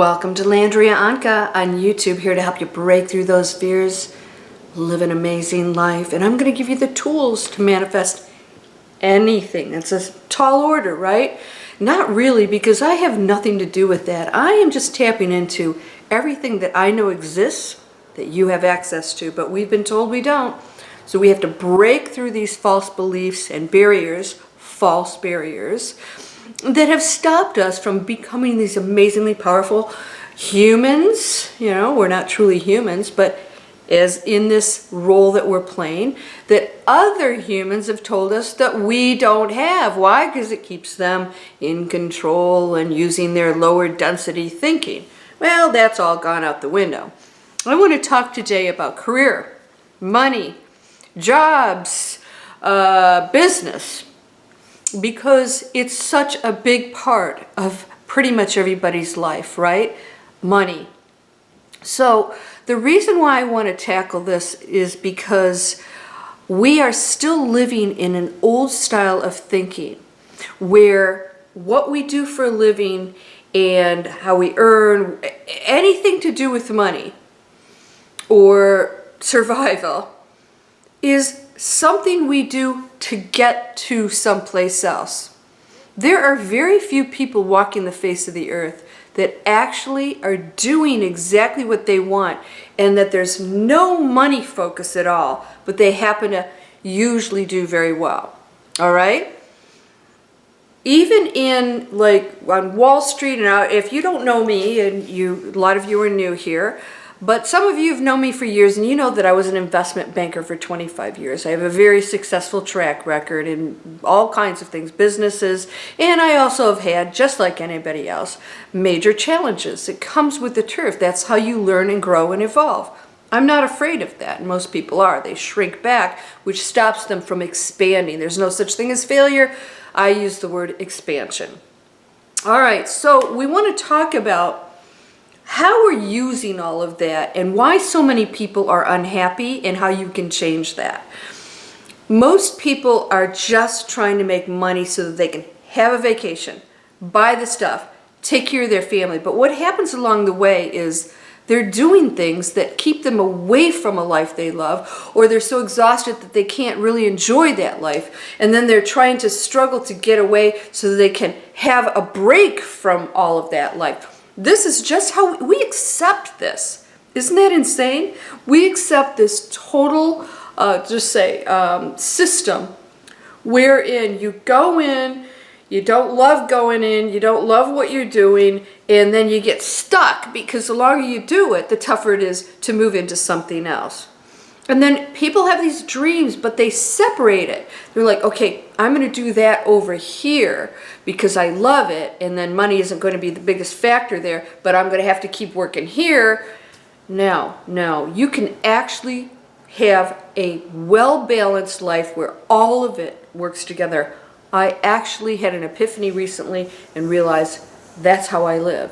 Welcome to Landria Onkka on YouTube, here to help you break through those fears, live an amazing life. And I'm going to give you the tools to manifest anything. It's a tall order, right? Not really, because I have nothing to do with that. I am just tapping into everything that I know exists that you have access to, but we've been told we don't. So we have to break through these false beliefs and barriers, false barriers, that have stopped us from becoming these amazingly powerful humans. You know, we're not truly humans, but as in this role that we're playing, that other humans have told us that we don't have. Why? Because it keeps them in control and using their lower density thinking. Well, that's all gone out the window. I want to talk today about career, money, jobs, business, because it's such a big part of pretty much everybody's life, right? Money. So the reason why I want to tackle this is because we are still living in an old style of thinking where what we do for a living and how we earn, anything to do with money or survival, is something we do to get to someplace else. There are very few people walking the face of the earth that actually are doing exactly what they want, and that there's no money focus at all, but they happen to usually do very well. All right? Even in, like, on Wall Street, and if you don't know me, and a lot of you are new here, but some of you have known me for years, and you know that I was an investment banker for 25 years. I have a very successful track record in all kinds of things, businesses, and I also have had, just like anybody else, major challenges. It comes with the turf. That's how you learn and grow and evolve. I'm not afraid of that, and most people are. They shrink back, which stops them from expanding. There's no such thing as failure. I use the word expansion. All right, so we want to talk about how we're using all of that and why so many people are unhappy and how you can change that. Most people are just trying to make money so that they can have a vacation, buy the stuff, take care of their family. But what happens along the way is they're doing things that keep them away from a life they love, or they're so exhausted that they can't really enjoy that life. And then they're trying to struggle to get away so that they can have a break from all of that life. This is just how we accept this. Isn't that insane? We accept this total, system wherein you go in, you don't love going in, you don't love what you're doing, and then you get stuck because the longer you do it, the tougher it is to move into something else. And then people have these dreams, but they separate it. They're like, okay, I'm going to do that over here because I love it, and then money isn't going to be the biggest factor there, but I'm going to have to keep working here. No, you can actually have a well-balanced life where all of it works together. I actually had an epiphany recently and realized that's how I live.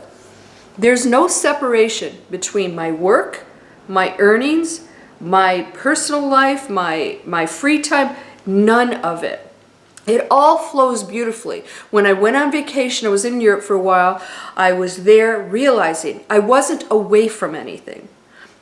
There's no separation between my work, my earnings, my personal life, my free time, none of it. It all flows beautifully. When I went on vacation, I was in Europe for a while, I was there realizing I wasn't away from anything.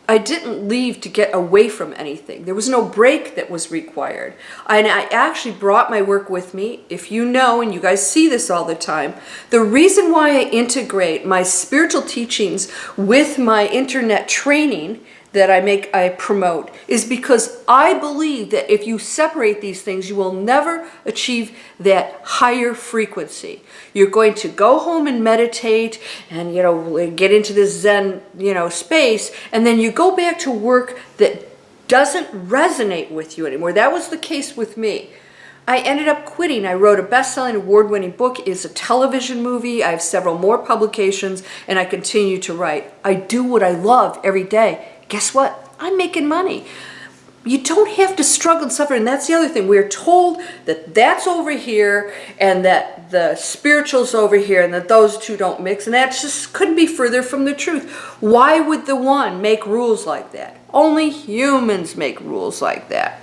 I didn't leave to get away from anything. There was no break that was required. And I actually brought my work with me. If you know, and you guys see this all the time, the reason why I integrate my spiritual teachings with my internet training that I promote is because I believe that if you separate these things, you will never achieve that higher frequency. You're going to go home and meditate and, get into this Zen, space, and then you go back to work that doesn't resonate with you anymore. That was the case with me. I ended up quitting. I wrote a best-selling, award-winning book. It's a television movie. I have several more publications, and I continue to write. I do what I love every day. Guess what? I'm making money. You don't have to struggle and suffer, and that's the other thing. We're told that that's over here and that the spiritual's over here and that those two don't mix, and that just couldn't be further from the truth. Why would the one make rules like that? Only humans make rules like that.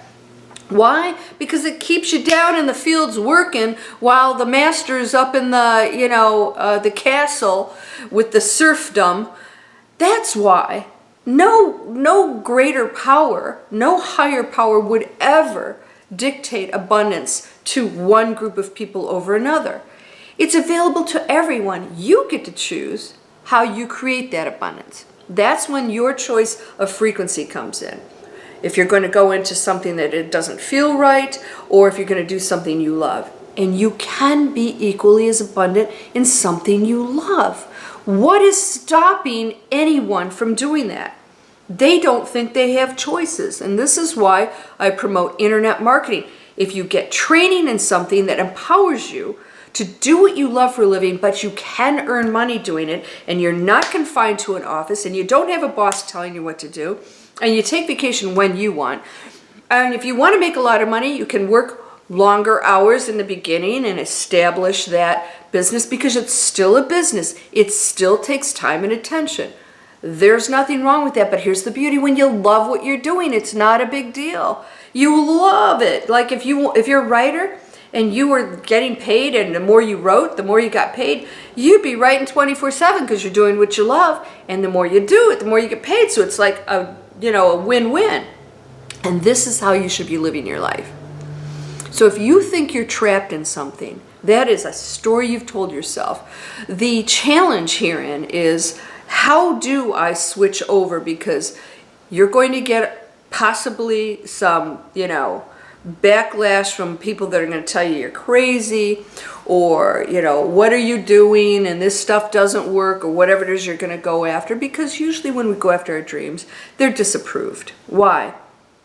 Why? Because it keeps you down in the fields working while the master's up in the, the castle with the serfdom. That's why. No greater power, no higher power would ever dictate abundance to one group of people over another. It's available to everyone. You get to choose how you create that abundance. That's when your choice of frequency comes in. If you're going to go into something that it doesn't feel right, or if you're going to do something you love. And you can be equally as abundant in something you love. What is stopping anyone from doing that? They don't think they have choices. And this is why I promote internet marketing. If you get training in something that empowers you to do what you love for a living, but you can earn money doing it, and you're not confined to an office, and you don't have a boss telling you what to do, and you take vacation when you want. And if you want to make a lot of money, you can work longer hours in the beginning and establish that business, because it's still a business. It still takes time and attention. There's nothing wrong with that, but here's the beauty. When you love what you're doing, it's not a big deal. You love it. Like if you're a writer and you were getting paid, and the more you wrote, the more you got paid, you'd be writing 24/7 because you're doing what you love. And the more you do it, the more you get paid. So it's like a win-win. And this is how you should be living your life. So if you think you're trapped in something, that is a story you've told yourself. The challenge herein is, how do I switch over? Because you're going to get possibly some, backlash from people that are going to tell you you're crazy, or, what are you doing, and this stuff doesn't work, or whatever it is you're going to go after. Because usually when we go after our dreams, they're disapproved. Why?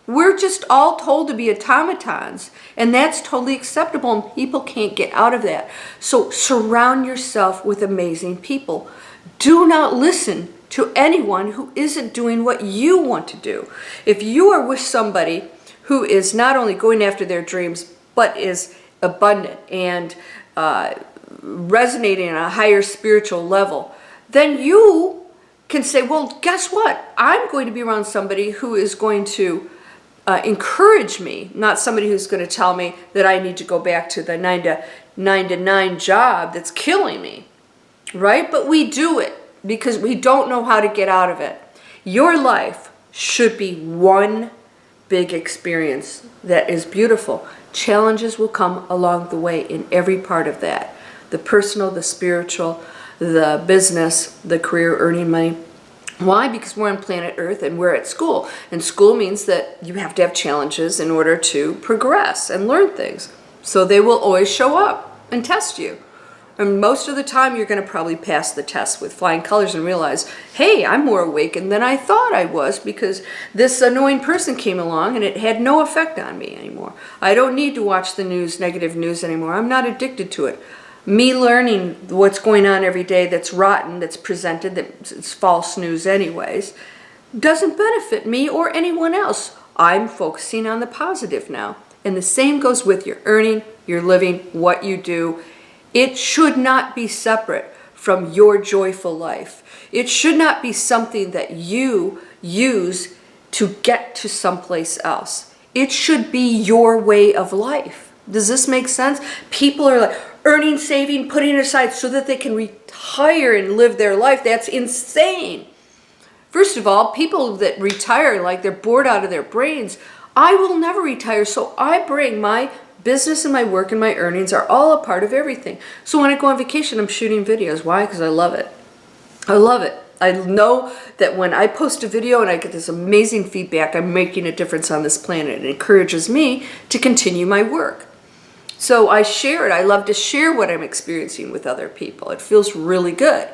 We're just all told to be automatons, and that's totally acceptable, and people can't get out of that. So surround yourself with amazing people. Do not listen to anyone who isn't doing what you want to do. If you are with somebody who is not only going after their dreams, but is abundant and resonating on a higher spiritual level, then you can say, well, guess what? I'm going to be around somebody who is going to encourage me, not somebody who's going to tell me that I need to go back to the 9 to 9 job that's killing me, right? But we do it because we don't know how to get out of it. Your life should be one big experience that is beautiful. Challenges will come along the way in every part of that. The personal, the spiritual, the business, the career, earning money. Why? Because we're on planet Earth and we're at school. And school means that you have to have challenges in order to progress and learn things. So they will always show up and test you. And most of the time you're going to probably pass the test with flying colors and realize, hey, I'm more awakened than I thought I was, because this annoying person came along and it had no effect on me anymore. I don't need to watch the news, negative news anymore. I'm not addicted to it. Me learning what's going on every day that's rotten, that's presented, that's false news anyways, doesn't benefit me or anyone else. I'm focusing on the positive now. And the same goes with your earning, your living, what you do. It should not be separate from your joyful life. It should not be something that you use to get to someplace else. It should be your way of life. Does this make sense? People are like earning, saving, putting it aside so that they can retire and live their life. That's insane. First of all, people that retire like they're bored out of their brains. I will never retire, so I bring my business and my work and my earnings are all a part of everything. So when I go on vacation, I'm shooting videos. Why? Because I love it. I love it. I know that when I post a video and I get this amazing feedback, I'm making a difference on this planet. It encourages me to continue my work. So I share it. I love to share what I'm experiencing with other people. It feels really good.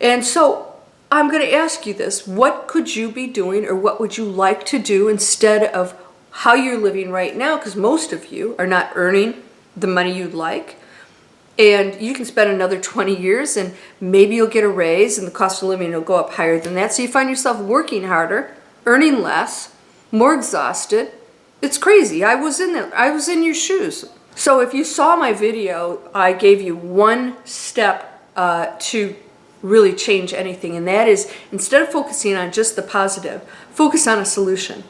And so I'm going to ask you this. What could you be doing, or what would you like to do instead of how you're living right now? Because most of you are not earning the money you'd like. And you can spend another 20 years and maybe you'll get a raise and the cost of living will go up higher than that. So you find yourself working harder, earning less, more exhausted. It's crazy. I was in your shoes. So if you saw my video, I gave you one step to really change anything. And that is, instead of focusing on just the positive, focus on a solution.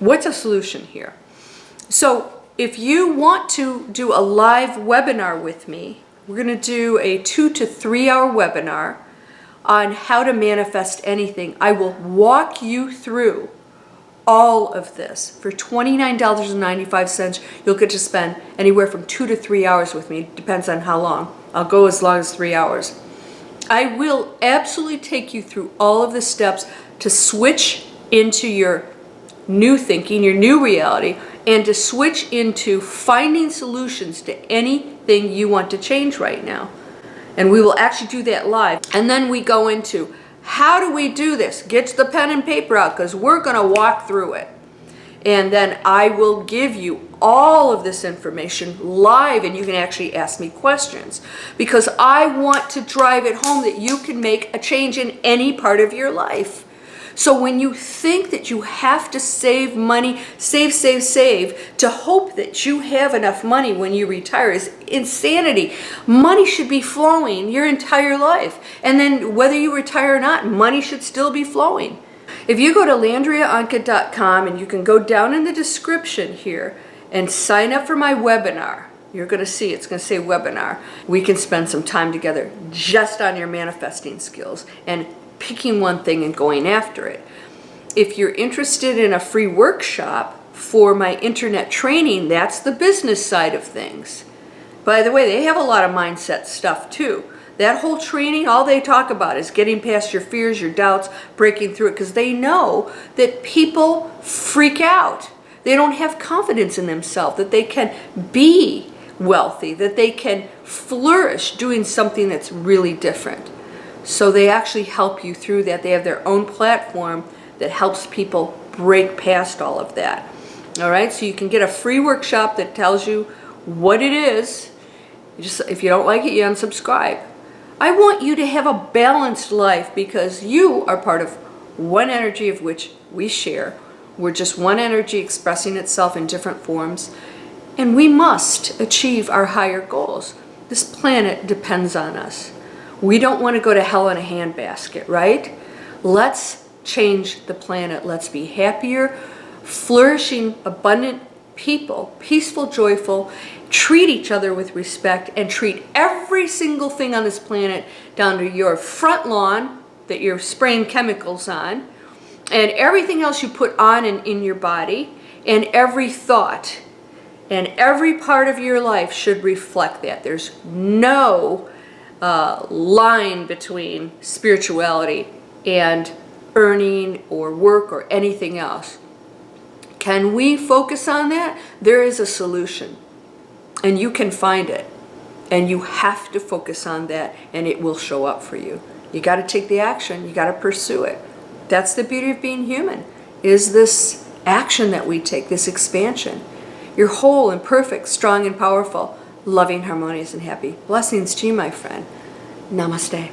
What's a solution here? So if you want to do a live webinar with me, we're going to do a 2 to 3 hour webinar on how to manifest anything. I will walk you through all of this for $29.95. You'll get to spend anywhere from 2 to 3 hours with me. It depends on how long. I'll go as long as 3 hours. I will absolutely take you through all of the steps to switch into your new thinking, your new reality, and to switch into finding solutions to anything you want to change right now. And we will actually do that live. And then we go into, how do we do this? Get the pen and paper out, because we're going to walk through it. And then I will give you all of this information live, and you can actually ask me questions, because I want to drive it home that you can make a change in any part of your life. So when you think that you have to save money, save to hope that you have enough money when you retire is insanity. Money should be flowing your entire life. And then whether you retire or not, money should still be flowing. If you go to landriaonkka.com, and you can go down in the description here and sign up for my webinar, you're going to see it's going to say webinar. We can spend some time together just on your manifesting skills and picking one thing and going after it. If you're interested in a free workshop for my internet training, that's the business side of things. By the way, they have a lot of mindset stuff too. That whole training, all they talk about is getting past your fears, your doubts, breaking through it, because they know that people freak out. They don't have confidence in themselves, that they can be wealthy, that they can flourish doing something that's really different. So they actually help you through that. They have their own platform that helps people break past all of that. All right, so you can get a free workshop that tells you what it is. If you don't like it, you unsubscribe. I want you to have a balanced life, because you are part of one energy of which we share. We're just one energy expressing itself in different forms, and we must achieve our higher goals. This planet depends on us. We don't want to go to hell in a handbasket, right? Let's change the planet. Let's be happier, flourishing, abundant people, peaceful, joyful, treat each other with respect, and treat every single thing on this planet down to your front lawn that you're spraying chemicals on, and everything else you put on in your body, and every thought, and every part of your life should reflect that. There's no line between spirituality and earning or work or anything else. Can we focus on that? There is a solution, and you can find it, and you have to focus on that, and it will show up for you. You got to take the action. You got to pursue it. That's the beauty of being human, is this action that we take, this expansion. You're whole and perfect, strong and powerful, loving, harmonious, and happy. Blessings to you, my friend. Namaste.